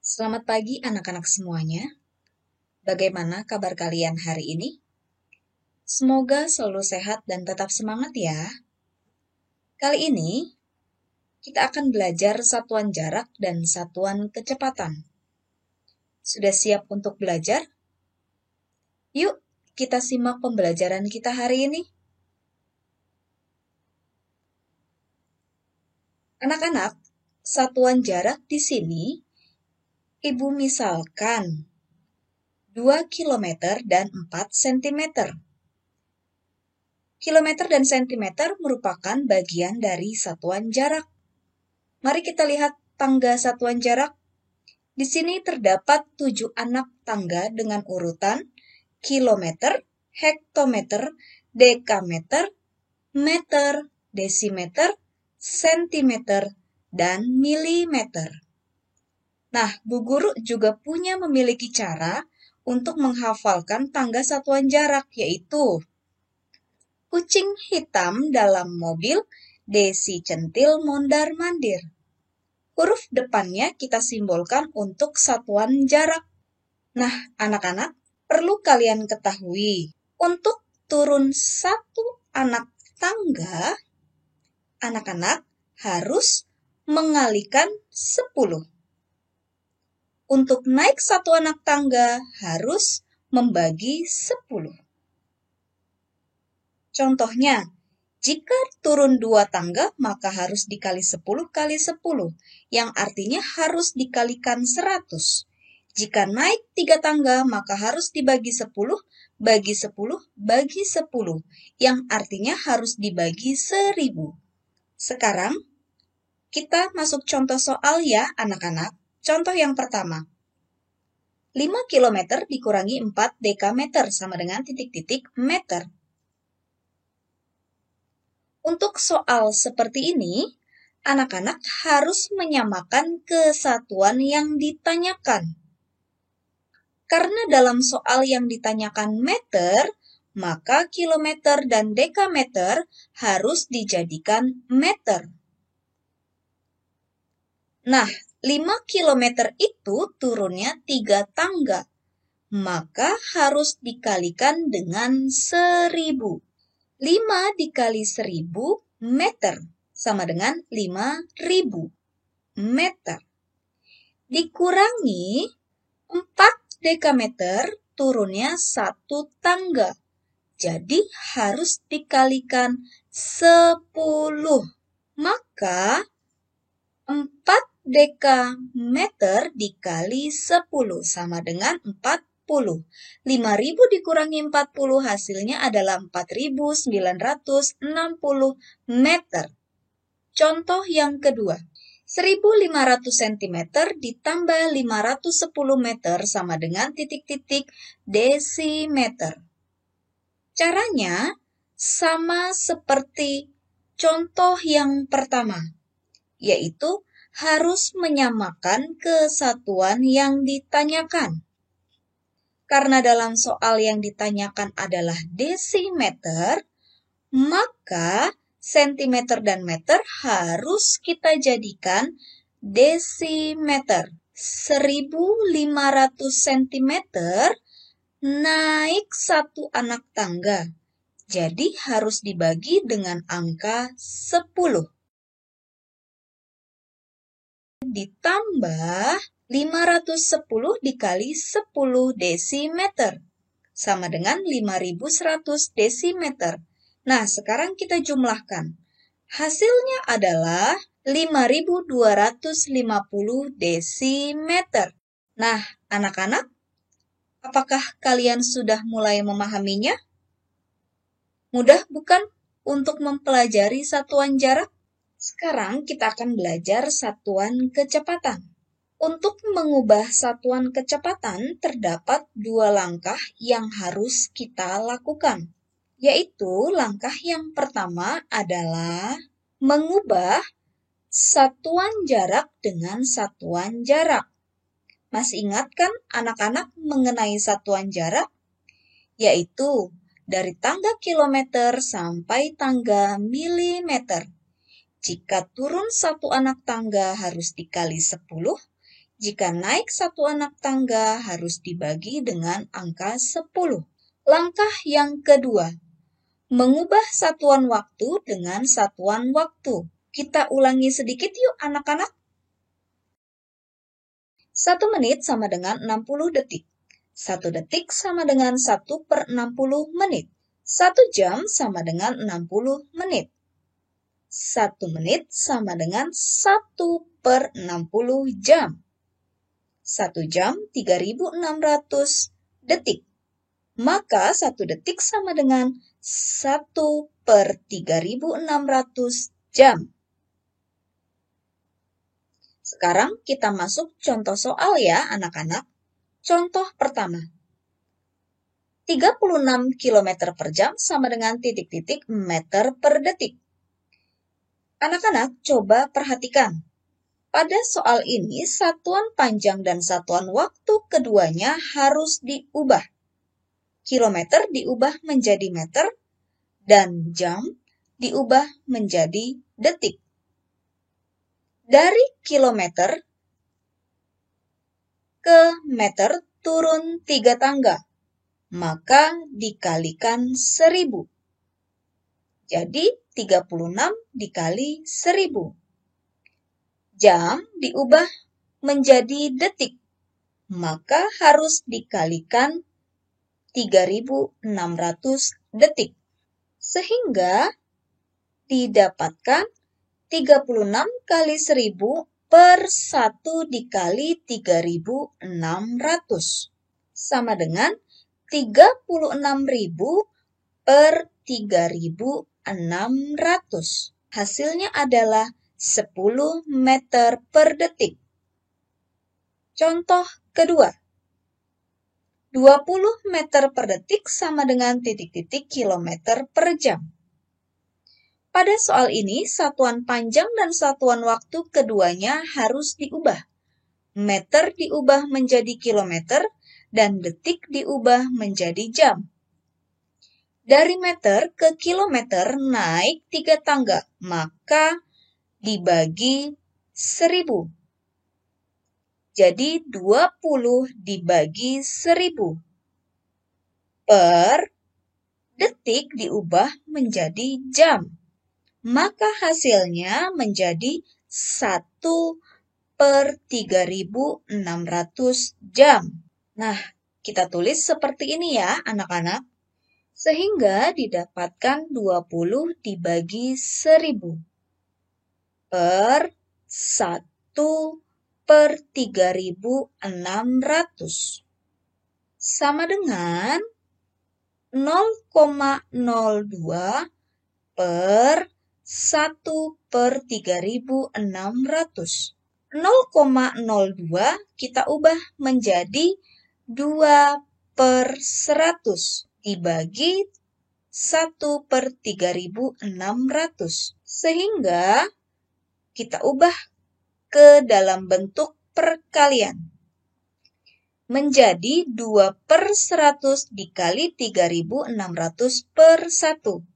Selamat pagi anak-anak semuanya. Bagaimana kabar kalian hari ini? Semoga selalu sehat dan tetap semangat ya. Kali ini, kita akan belajar satuan jarak dan satuan kecepatan. Sudah siap untuk belajar? Yuk, kita simak pembelajaran kita hari ini. Anak-anak, satuan jarak di sini, Ibu misalkan 2 km dan 4 cm. Kilometer dan sentimeter merupakan bagian dari satuan jarak. Mari kita lihat tangga satuan jarak. Di sini terdapat 7 anak tangga dengan urutan kilometer, hektometer, dekameter, meter, desimeter, sentimeter, dan milimeter. Nah, Bu Guru juga memiliki cara untuk menghafalkan tangga satuan jarak, yaitu kucing hitam dalam mobil, desi centil mondar-mandir. Huruf depannya kita simbolkan untuk satuan jarak. Nah, anak-anak, perlu kalian ketahui, untuk turun satu anak tangga, anak-anak harus mengalihkan 10. Untuk naik satu anak tangga harus membagi 10. Contohnya, jika turun 2 tangga, maka harus dikali 10 kali 10, yang artinya harus dikalikan 100. Jika naik 3 tangga, maka harus dibagi 10, bagi 10, bagi 10, yang artinya harus dibagi 1000. Sekarang, kita masuk contoh soal ya, anak-anak. Contoh yang pertama. 5 km dikurangi 4 dekameter sama dengan titik-titik meter. Untuk soal seperti ini, anak-anak harus menyamakan kesatuan yang ditanyakan. Karena dalam soal yang ditanyakan meter, maka kilometer dan dekameter harus dijadikan meter. Nah, 5 kilometer itu turunnya 3 tangga, maka harus dikalikan dengan 1000. 5 dikali 1000 meter sama dengan 5000 meter. Dikurangi 4 dekameter turunnya 1 tangga. Jadi harus dikalikan 10. Maka 4 dekameter dikali 10 sama dengan 40. 5000 dikurangi 40 hasilnya adalah 4960 meter. Contoh yang kedua, 1500 cm ditambah 510 meter sama dengan titik-titik desimeter. Caranya sama seperti contoh yang pertama, yaitu harus menyamakan kesatuan yang ditanyakan. Karena dalam soal yang ditanyakan adalah desimeter, maka sentimeter dan meter harus kita jadikan desimeter. 1500 cm naik 1 anak tangga. Jadi harus dibagi dengan angka 10. Ditambah 510 dikali 10 desimeter sama dengan 5100 desimeter. Nah, sekarang kita jumlahkan. Hasilnya adalah 5250 desimeter. Nah, anak-anak, apakah kalian sudah mulai memahaminya? Mudah bukan untuk mempelajari satuan jarak? Sekarang kita akan belajar satuan kecepatan. Untuk mengubah satuan kecepatan terdapat 2 langkah yang harus kita lakukan. Yaitu langkah yang pertama adalah mengubah satuan jarak dengan satuan jarak. Masih ingat kan anak-anak mengenai satuan jarak? Yaitu dari tangga kilometer sampai tangga milimeter. Jika turun 1 anak tangga harus dikali 10, Jika naik satu anak tangga harus dibagi dengan angka 10. Langkah yang kedua, mengubah satuan waktu dengan satuan waktu. Kita ulangi sedikit yuk anak-anak. 1 menit sama dengan 60 detik. 1 detik sama dengan 1/60 menit. 1 jam sama dengan 60 menit. 1 menit sama dengan 1/60 jam. 1 jam 3.600 detik. Maka 1 detik sama dengan 1/3.600 jam. Sekarang kita masuk contoh soal ya anak-anak. Contoh pertama. 36 km per jam sama dengan titik-titik meter per detik. Anak-anak coba perhatikan. Pada soal ini satuan panjang dan satuan waktu keduanya harus diubah. Kilometer diubah menjadi meter dan jam diubah menjadi detik. Dari kilometer ke meter turun 3 tangga, maka dikalikan 1000. Jadi 36 dikali 1000. Jam diubah menjadi detik, maka harus dikalikan 3.600 detik. Sehingga didapatkan 36 kali 1000 per 1 dikali 3.600. Sama dengan 36.000 per 3.600. Hasilnya adalah 10 meter per detik. Contoh kedua. 20 meter per detik sama dengan titik-titik kilometer per jam. Pada soal ini, satuan panjang dan satuan waktu keduanya harus diubah. Meter diubah menjadi kilometer dan detik diubah menjadi jam. Dari meter ke kilometer naik 3 tangga, maka dibagi 1000. Jadi 20 dibagi 1000. Per detik diubah menjadi jam. Maka hasilnya menjadi 1/3.600 jam. Nah, kita tulis seperti ini ya anak-anak. Sehingga didapatkan 20 dibagi 1000 per 1/3.600 sama dengan 0,02 per 1/3.600. 0,02 kita ubah menjadi 2/100 dibagi 1/3.600. Sehingga kita ubah ke dalam bentuk perkalian. Menjadi 2/100 dikali 3.600 per 1.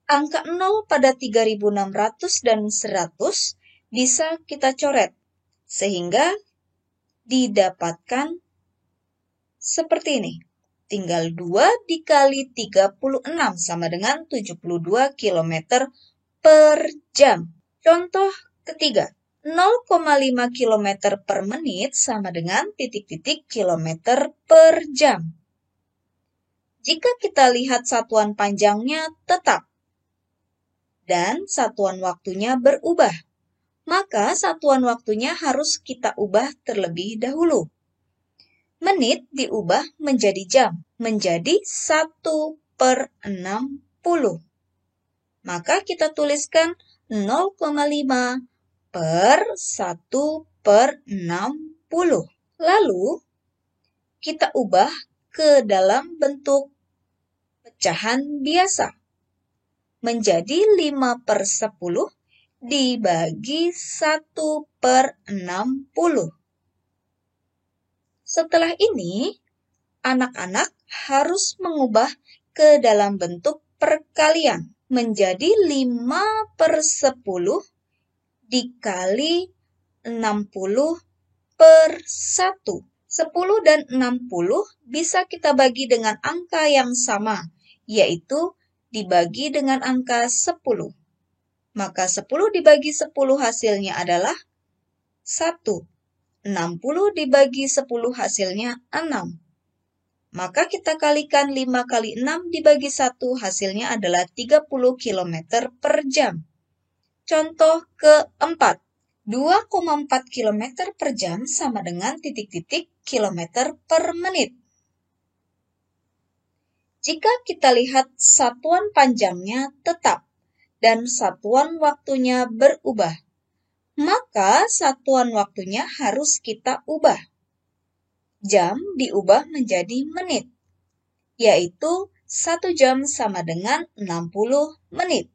Angka 0 pada 3.600 dan 100 bisa kita coret, sehingga didapatkan seperti ini. Tinggal 2 dikali 36 sama dengan 72 km per jam. Contoh ketiga, 0,5 km per menit sama dengan titik-titik kilometer per jam. Jika kita lihat satuan panjangnya tetap dan satuan waktunya berubah, maka satuan waktunya harus kita ubah terlebih dahulu. Menit diubah menjadi jam, menjadi 1/60. Maka kita tuliskan 0,5 per 1/60. Lalu, kita ubah ke dalam bentuk pecahan biasa. Menjadi 5/10 dibagi 1/60. Setelah ini, anak-anak harus mengubah ke dalam bentuk perkalian. Menjadi 5/10 dikali 60/1. 10 dan 60 bisa kita bagi dengan angka yang sama, yaitu dibagi dengan angka 10. Maka 10 dibagi 10 hasilnya adalah 1. 60 dibagi 10 hasilnya 6. Maka kita kalikan 5 kali 6 dibagi 1 hasilnya adalah 30 km per jam. Contoh keempat, 2,4 km per jam sama dengan titik-titik kilometer per menit. Jika kita lihat satuan panjangnya tetap dan satuan waktunya berubah, maka satuan waktunya harus kita ubah. Jam diubah menjadi menit, yaitu 1 jam sama dengan 60 menit.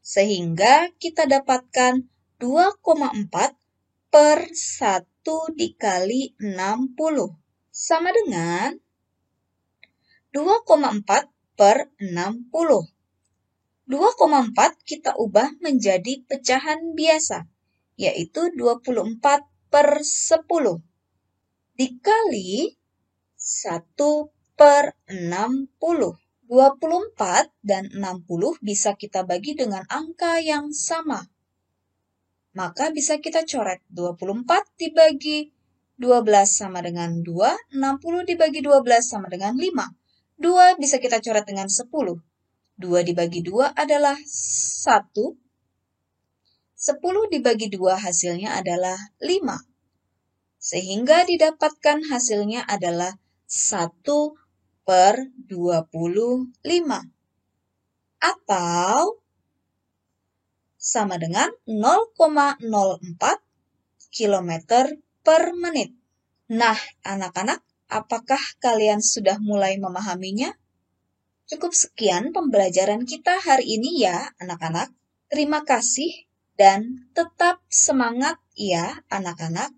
Sehingga kita dapatkan 2,4 per 1 dikali 60 sama dengan 2,4 per 60. 2,4 kita ubah menjadi pecahan biasa, yaitu 24 per 10 dikali 1 per 60. 24 dan 60 bisa kita bagi dengan angka yang sama. Maka bisa kita coret 24 dibagi 12 sama dengan 2, 60 dibagi 12 sama dengan 5. 2 bisa kita coret dengan 10. 2 dibagi 2 adalah 1. 10 dibagi 2 hasilnya adalah 5. Sehingga didapatkan hasilnya adalah 1 per 25. Atau sama dengan 0,04 km per menit. Nah, anak-anak, apakah kalian sudah mulai memahaminya? Cukup sekian pembelajaran kita hari ini ya, anak-anak. Terima kasih dan tetap semangat ya, anak-anak.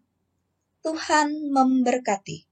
Tuhan memberkati.